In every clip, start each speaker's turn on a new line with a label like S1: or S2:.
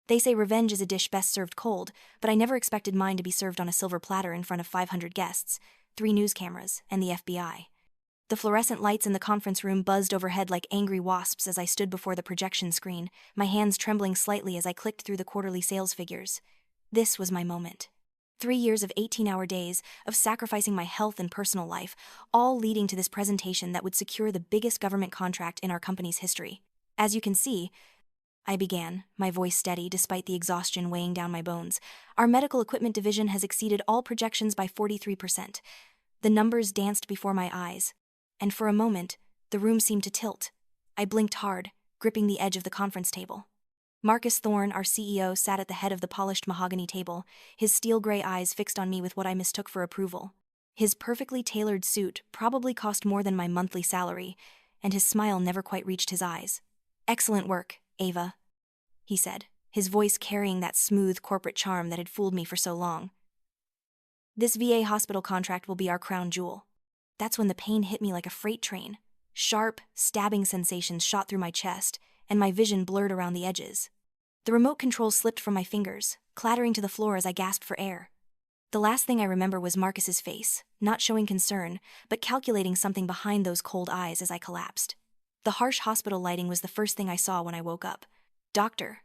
S1: They say revenge is a dish best served cold, but I never expected mine to be served on a silver platter in front of 500 guests, 3 news cameras, and the FBI. The fluorescent lights in the conference room buzzed overhead like angry wasps as I stood before the projection screen, my hands trembling slightly as I clicked through the quarterly sales figures. This was my moment. 3 years of 18-hour days, of sacrificing my health and personal life, all leading to this presentation that would secure the biggest government contract in our company's history. As you can see, I began, my voice steady despite the exhaustion weighing down my bones. Our medical equipment division has exceeded all projections by 43%. The numbers danced before my eyes, and for a moment, the room seemed to tilt. I blinked hard, gripping the edge of the conference table. Marcus Thorne, our CEO, sat at the head of the polished mahogany table, his steel-gray eyes fixed on me with what I mistook for approval. His perfectly tailored suit probably cost more than my monthly salary, and his smile never quite reached his eyes. "Excellent work, Ava," he said, his voice carrying that smooth corporate charm that had fooled me for so long. "This VA hospital contract will be our crown jewel." That's when the pain hit me like a freight train. Sharp, stabbing sensations shot through my chest, and my vision blurred around the edges. The remote control slipped from my fingers, clattering to the floor as I gasped for air. The last thing I remember was Marcus's face, not showing concern, but calculating something behind those cold eyes as I collapsed. The harsh hospital lighting was the first thing I saw when I woke up. Dr.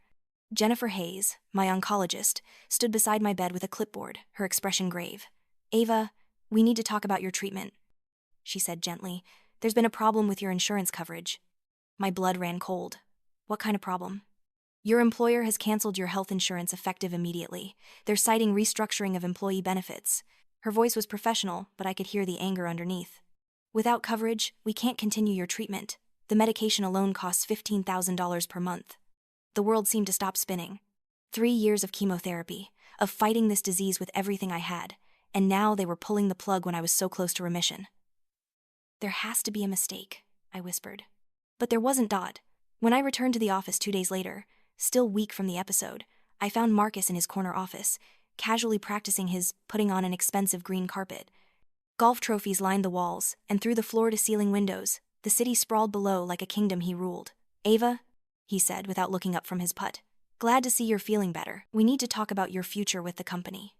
S1: Jennifer Hayes, my oncologist, stood beside my bed with a clipboard, her expression grave. "Ava, we need to talk about your treatment," she said gently. "There's been a problem with your insurance coverage." My blood ran cold. "What kind of problem?" "Your employer has canceled your health insurance effective immediately. They're citing restructuring of employee benefits." Her voice was professional, but I could hear the anger underneath. "Without coverage, we can't continue your treatment. The medication alone costs $15,000 per month." The world seemed to stop spinning. 3 years of chemotherapy, of fighting this disease with everything I had, and now they were pulling the plug when I was so close to remission. "There has to be a mistake," I whispered. But there wasn't. When I returned to the office 2 days later, still weak from the episode, I found Marcus in his corner office, casually practicing his putting on an expensive green carpet. Golf trophies lined the walls, and through the floor-to-ceiling windows, the city sprawled below like a kingdom he ruled. "Ava," he said without looking up from his putt, "glad to see you're feeling better. We need to talk about your future with the company."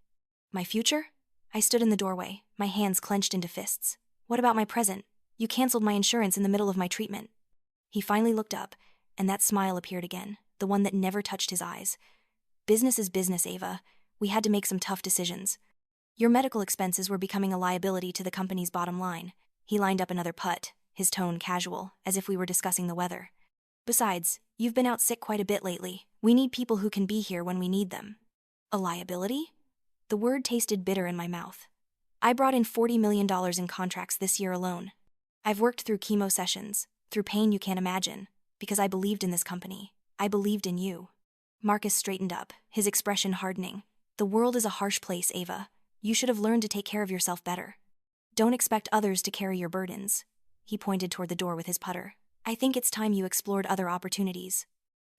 S1: "My future?" I stood in the doorway, my hands clenched into fists. "What about my present? You canceled my insurance in the middle of my treatment." He finally looked up, and that smile appeared again, the one that never touched his eyes. "Business is business, Ava. We had to make some tough decisions. Your medical expenses were becoming a liability to the company's bottom line." He lined up another putt, his tone casual, as if we were discussing the weather. "Besides, you've been out sick quite a bit lately. We need people who can be here when we need them." "A liability?" The word tasted bitter in my mouth. "I brought in $40 million in contracts this year alone. I've worked through chemo sessions, through pain you can't imagine, because I believed in this company. I believed in you." Marcus straightened up, his expression hardening. "The world is a harsh place, Ava. You should have learned to take care of yourself better. Don't expect others to carry your burdens." He pointed toward the door with his putter. "I think it's time you explored other opportunities."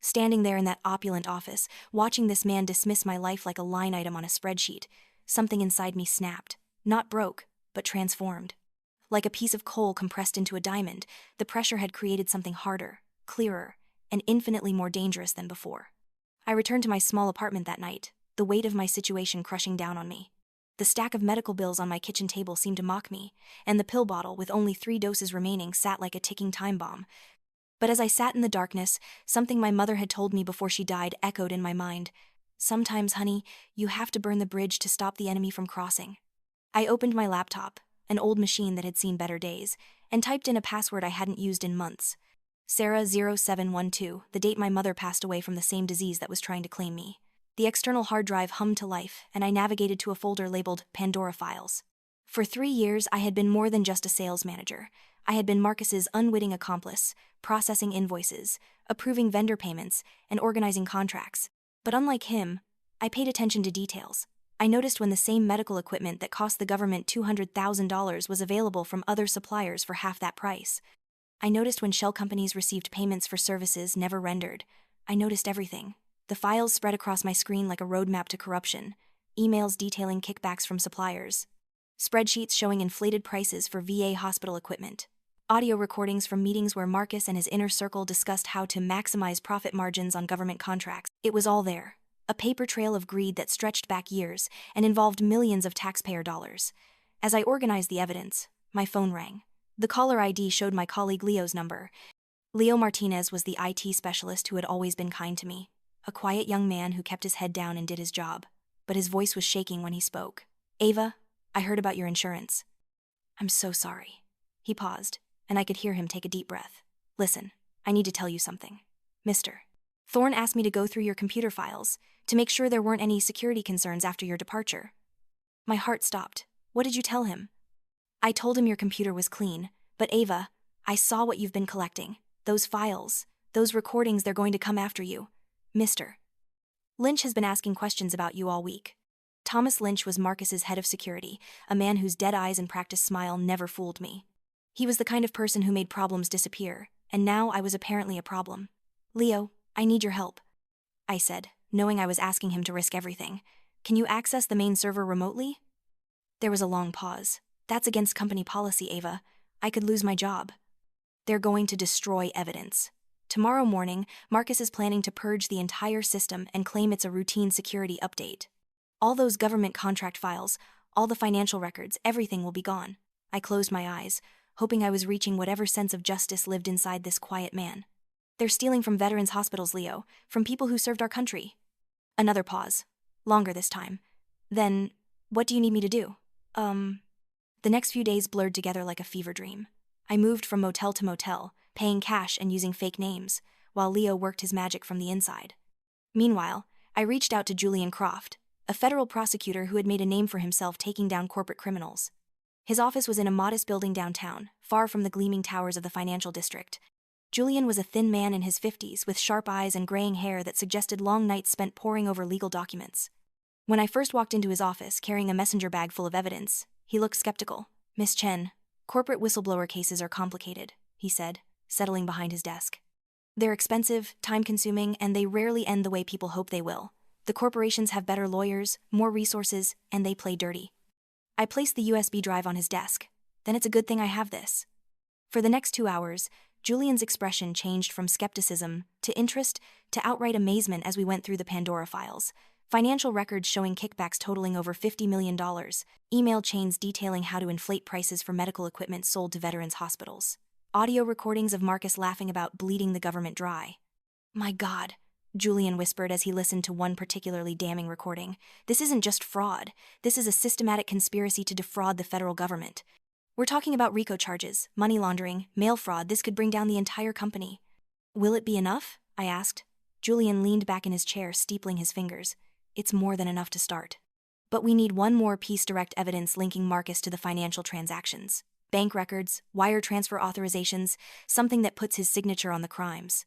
S1: Standing there in that opulent office, watching this man dismiss my life like a line item on a spreadsheet, something inside me snapped. Not broke, but transformed. Like a piece of coal compressed into a diamond, the pressure had created something harder, clearer, and infinitely more dangerous than before. I returned to my small apartment that night, the weight of my situation crushing down on me. The stack of medical bills on my kitchen table seemed to mock me, and the pill bottle with only 3 doses remaining sat like a ticking time bomb. But as I sat in the darkness, something my mother had told me before she died echoed in my mind. "Sometimes, honey, you have to burn the bridge to stop the enemy from crossing." I opened my laptop, an old machine that had seen better days, and typed in a password I hadn't used in months. Sarah0712, the date my mother passed away from the same disease that was trying to claim me. The external hard drive hummed to life, and I navigated to a folder labeled Pandora Files. For 3 years, I had been more than just a sales manager. I had been Marcus's unwitting accomplice, processing invoices, approving vendor payments, and organizing contracts. But unlike him, I paid attention to details. I noticed when the same medical equipment that cost the government $200,000 was available from other suppliers for half that price. I noticed when shell companies received payments for services never rendered. I noticed everything. The files spread across my screen like a roadmap to corruption. Emails detailing kickbacks from suppliers. Spreadsheets showing inflated prices for VA hospital equipment. Audio recordings from meetings where Marcus and his inner circle discussed how to maximize profit margins on government contracts. It was all there. A paper trail of greed that stretched back years and involved millions of taxpayer dollars. As I organized the evidence, my phone rang. The caller ID showed my colleague Leo's number. Leo Martinez was the IT specialist who had always been kind to me. A quiet young man who kept his head down and did his job. But his voice was shaking when he spoke. "Ava, I heard about your insurance." "I'm so sorry." He paused, and I could hear him take a deep breath. "Listen, I need to tell you something. Mr. Thorne asked me to go through your computer files to make sure there weren't any security concerns after your departure." My heart stopped. "What did you tell him?" "I told him your computer was clean, but Ava, I saw what you've been collecting. Those files, those recordings, they're going to come after you. Mr. Lynch has been asking questions about you all week." Thomas Lynch was Marcus's head of security, a man whose dead eyes and practiced smile never fooled me. He was the kind of person who made problems disappear, and now I was apparently a problem. "Leo, I need your help," I said, knowing I was asking him to risk everything. "Can you access the main server remotely?" There was a long pause. "That's against company policy, Ava. I could lose my job." "They're going to destroy evidence. Tomorrow morning, Marcus is planning to purge the entire system and claim it's a routine security update. All those government contract files, all the financial records, everything will be gone." I closed my eyes, hoping I was reaching whatever sense of justice lived inside this quiet man. "They're stealing from veterans' hospitals, Leo, from people who served our country." Another pause. Longer this time. "Then, what do you need me to do?" The next few days blurred together like a fever dream. I moved from motel to motel, paying cash and using fake names, while Leo worked his magic from the inside. Meanwhile, I reached out to Julian Croft, a federal prosecutor who had made a name for himself taking down corporate criminals. His office was in a modest building downtown, far from the gleaming towers of the financial district. Julian was a thin man in his 50s with sharp eyes and graying hair that suggested long nights spent poring over legal documents. When I first walked into his office carrying a messenger bag full of evidence, he looked skeptical. "Miss Chen, corporate whistleblower cases are complicated," he said, settling behind his desk. "They're expensive, time-consuming, and they rarely end the way people hope they will. The corporations have better lawyers, more resources, and they play dirty." I placed the USB drive on his desk. "Then it's a good thing I have this." For the next 2 hours, Julian's expression changed from skepticism to interest to outright amazement as we went through the Pandora Files. Financial records showing kickbacks totaling over $50 million, email chains detailing how to inflate prices for medical equipment sold to veterans' hospitals, audio recordings of Marcus laughing about bleeding the government dry. "My God," Julian whispered as he listened to one particularly damning recording. "This isn't just fraud. This is a systematic conspiracy to defraud the federal government. We're talking about RICO charges, money laundering, mail fraud. This could bring down the entire company." "Will it be enough?" I asked. Julian leaned back in his chair, steepling his fingers. "It's more than enough to start. But we need one more piece: direct evidence linking Marcus to the financial transactions. Bank records, wire transfer authorizations, something that puts his signature on the crimes."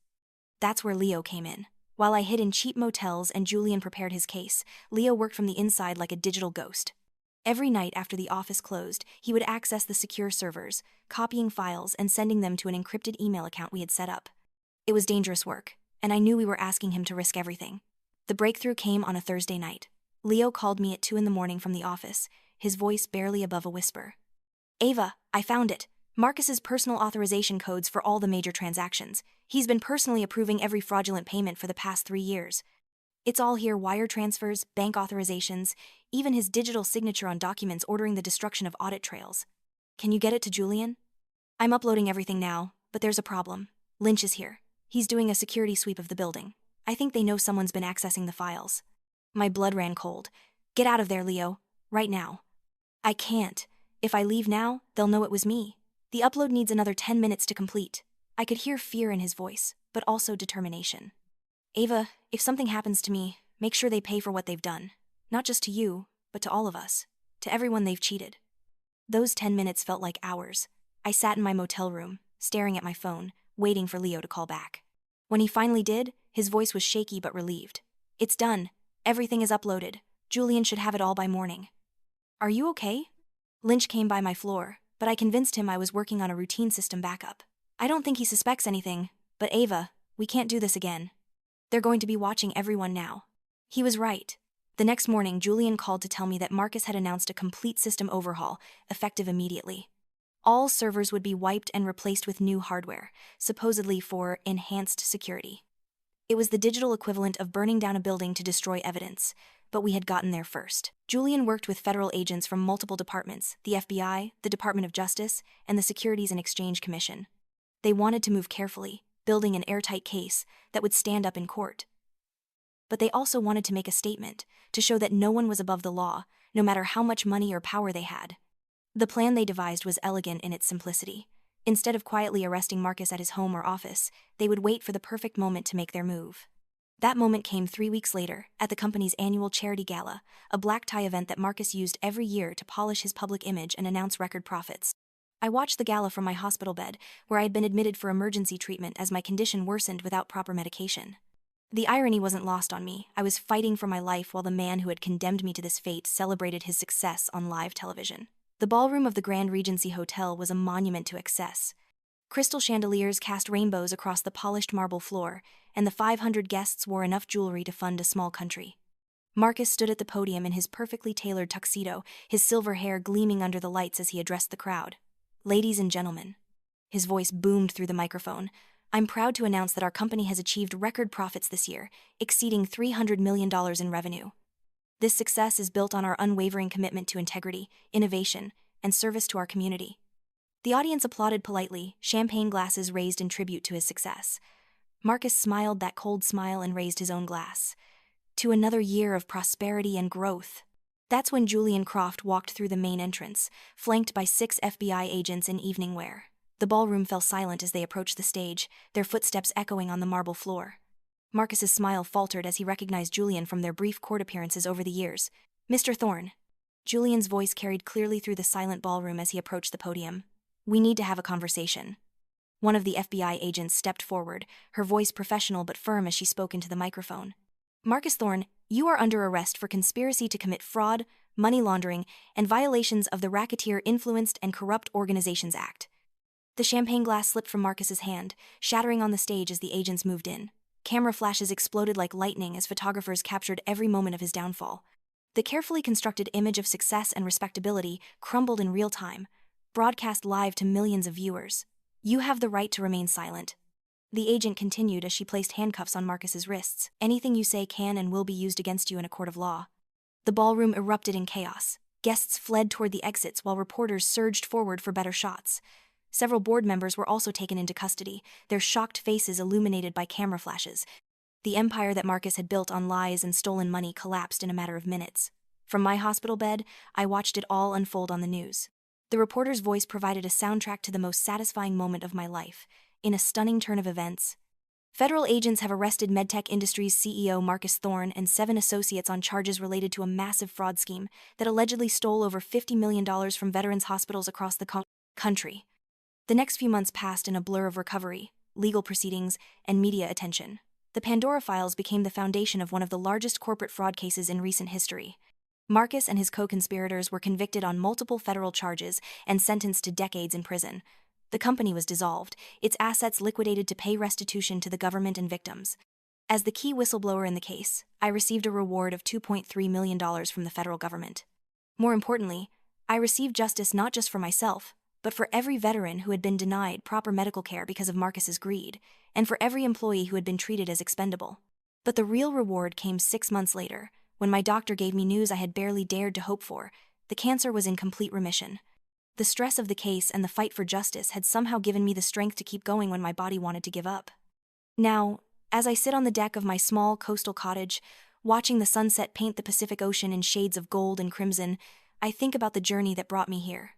S1: That's where Leo came in. While I hid in cheap motels and Julian prepared his case, Leo worked from the inside like a digital ghost. Every night after the office closed, he would access the secure servers, copying files and sending them to an encrypted email account we had set up. It was dangerous work, and I knew we were asking him to risk everything. The breakthrough came on a Thursday night. Leo called me at 2 a.m. from the office, his voice barely above a whisper. "Ava, I found it. Marcus's personal authorization codes for all the major transactions. He's been personally approving every fraudulent payment for the past 3 years. It's all here: wire transfers, bank authorizations, even his digital signature on documents ordering the destruction of audit trails. Can you get it to Julian?" "I'm uploading everything now, but there's a problem. Lynch is here. He's doing a security sweep of the building. I think they know someone's been accessing the files." My blood ran cold. "Get out of there, Leo. Right now." "I can't. If I leave now, they'll know it was me. The upload needs another 10 minutes to complete." I could hear fear in his voice, but also determination. "Ava, if something happens to me, make sure they pay for what they've done. Not just to you, but to all of us. To everyone they've cheated." Those 10 minutes felt like hours. I sat in my motel room, staring at my phone, waiting for Leo to call back. When he finally did, his voice was shaky but relieved. "It's done. Everything is uploaded. Julian should have it all by morning." "Are you okay?" Lynch came by my floor, but I convinced him I was working on a routine system backup. "I don't think he suspects anything, but Ava, we can't do this again. They're going to be watching everyone now." He was right. The next morning, Julian called to tell me that Marcus had announced a complete system overhaul, effective immediately. All servers would be wiped and replaced with new hardware, supposedly for enhanced security. It was the digital equivalent of burning down a building to destroy evidence, but we had gotten there first. Julian worked with federal agents from multiple departments, the FBI, the Department of Justice, and the Securities and Exchange Commission. They wanted to move carefully, building an airtight case that would stand up in court. But they also wanted to make a statement, to show that no one was above the law, no matter how much money or power they had. The plan they devised was elegant in its simplicity. Instead of quietly arresting Marcus at his home or office, they would wait for the perfect moment to make their move. That moment came 3 weeks later, at the company's annual charity gala, a black tie event that Marcus used every year to polish his public image and announce record profits. I watched the gala from my hospital bed, where I had been admitted for emergency treatment as my condition worsened without proper medication. The irony wasn't lost on me. I was fighting for my life while the man who had condemned me to this fate celebrated his success on live television. The ballroom of the Grand Regency Hotel was a monument to excess. Crystal chandeliers cast rainbows across the polished marble floor, and the 500 guests wore enough jewelry to fund a small country. Marcus stood at the podium in his perfectly tailored tuxedo, his silver hair gleaming under the lights as he addressed the crowd. "Ladies and gentlemen," his voice boomed through the microphone, "I'm proud to announce that our company has achieved record profits this year, exceeding $300 million in revenue. This success is built on our unwavering commitment to integrity, innovation, and service to our community." The audience applauded politely, champagne glasses raised in tribute to his success. Marcus smiled that cold smile and raised his own glass. "To another year of prosperity and growth." That's when Julian Croft walked through the main entrance, flanked by 6 FBI agents in evening wear. The ballroom fell silent as they approached the stage, their footsteps echoing on the marble floor. Marcus's smile faltered as he recognized Julian from their brief court appearances over the years. "Mr. Thorne." Julian's voice carried clearly through the silent ballroom as he approached the podium. "We need to have a conversation." One of the FBI agents stepped forward, her voice professional but firm as she spoke into the microphone. "Marcus Thorne, you are under arrest for conspiracy to commit fraud, money laundering, and violations of the Racketeer Influenced and Corrupt Organizations Act." The champagne glass slipped from Marcus's hand, shattering on the stage as the agents moved in. Camera flashes exploded like lightning as photographers captured every moment of his downfall. The carefully constructed image of success and respectability crumbled in real time, broadcast live to millions of viewers. "You have the right to remain silent." The agent continued as she placed handcuffs on Marcus's wrists. "Anything you say can and will be used against you in a court of law." The ballroom erupted in chaos. Guests fled toward the exits while reporters surged forward for better shots. Several board members were also taken into custody, their shocked faces illuminated by camera flashes. The empire that Marcus had built on lies and stolen money collapsed in a matter of minutes. From my hospital bed, I watched it all unfold on the news. The reporter's voice provided a soundtrack to the most satisfying moment of my life. In a stunning turn of events, federal agents have arrested MedTech Industries CEO Marcus Thorne and 7 associates on charges related to a massive fraud scheme that allegedly stole over $50 million from veterans' hospitals across the country. The next few months passed in a blur of recovery, legal proceedings, and media attention. The Pandora Files became the foundation of one of the largest corporate fraud cases in recent history. Marcus and his co-conspirators were convicted on multiple federal charges and sentenced to decades in prison. The company was dissolved, its assets liquidated to pay restitution to the government and victims. As the key whistleblower in the case, I received a reward of $2.3 million from the federal government. More importantly, I received justice not just for myself, but for every veteran who had been denied proper medical care because of Marcus's greed, and for every employee who had been treated as expendable. But the real reward came 6 months later, when my doctor gave me news I had barely dared to hope for. The cancer was in complete remission. The stress of the case and the fight for justice had somehow given me the strength to keep going when my body wanted to give up. Now, as I sit on the deck of my small coastal cottage, watching the sunset paint the Pacific Ocean in shades of gold and crimson, I think about the journey that brought me here.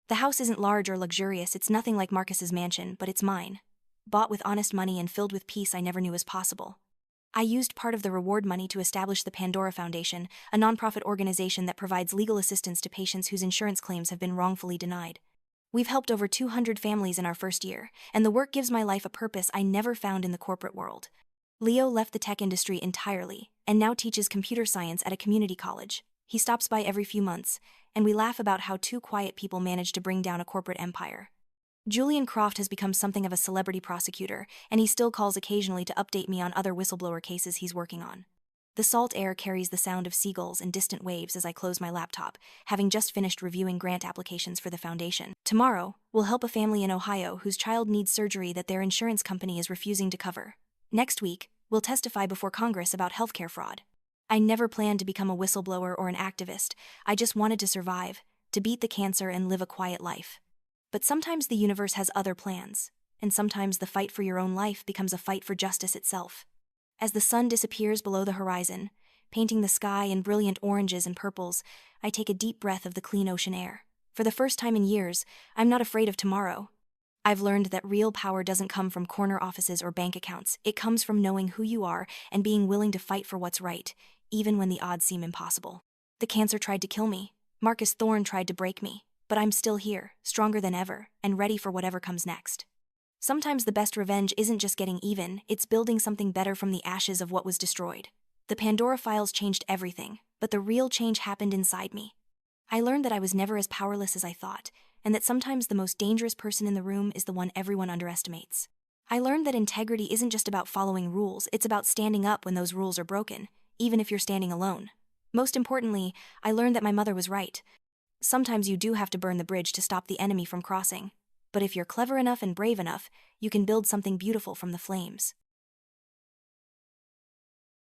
S1: The house isn't large or luxurious, it's nothing like Marcus's mansion, but it's mine. Bought with honest money and filled with peace I never knew was possible. I used part of the reward money to establish the Pandora Foundation, a nonprofit organization that provides legal assistance to patients whose insurance claims have been wrongfully denied. We've helped over 200 families in our first year, and the work gives my life a purpose I never found in the corporate world. Leo left the tech industry entirely, and now teaches computer science at a community college. He stops by every few months, and we laugh about how 2 quiet people manage to bring down a corporate empire. Julian Croft has become something of a celebrity prosecutor, and he still calls occasionally to update me on other whistleblower cases he's working on. The salt air carries the sound of seagulls and distant waves as I close my laptop, having just finished reviewing grant applications for the foundation. Tomorrow, we'll help a family in Ohio whose child needs surgery that their insurance company is refusing to cover. Next week, we'll testify before Congress about healthcare fraud. I never planned to become a whistleblower or an activist. I just wanted to survive, to beat the cancer and live a quiet life. But sometimes the universe has other plans, and sometimes the fight for your own life becomes a fight for justice itself. As the sun disappears below the horizon, painting the sky in brilliant oranges and purples, I take a deep breath of the clean ocean air. For the first time in years, I'm not afraid of tomorrow. I've learned that real power doesn't come from corner offices or bank accounts. It comes from knowing who you are and being willing to fight for what's right, even when the odds seem impossible. The cancer tried to kill me. Marcus Thorne tried to break me. But I'm still here, stronger than ever, and ready for whatever comes next. Sometimes the best revenge isn't just getting even, it's building something better from the ashes of what was destroyed. The Pandora Files changed everything, but the real change happened inside me. I learned that I was never as powerless as I thought, and that sometimes the most dangerous person in the room is the one everyone underestimates. I learned that integrity isn't just about following rules, it's about standing up when those rules are broken, even if you're standing alone. Most importantly, I learned that my mother was right. Sometimes you do have to burn the bridge to stop the enemy from crossing. But if you're clever enough and brave enough, you can build something beautiful from the flames.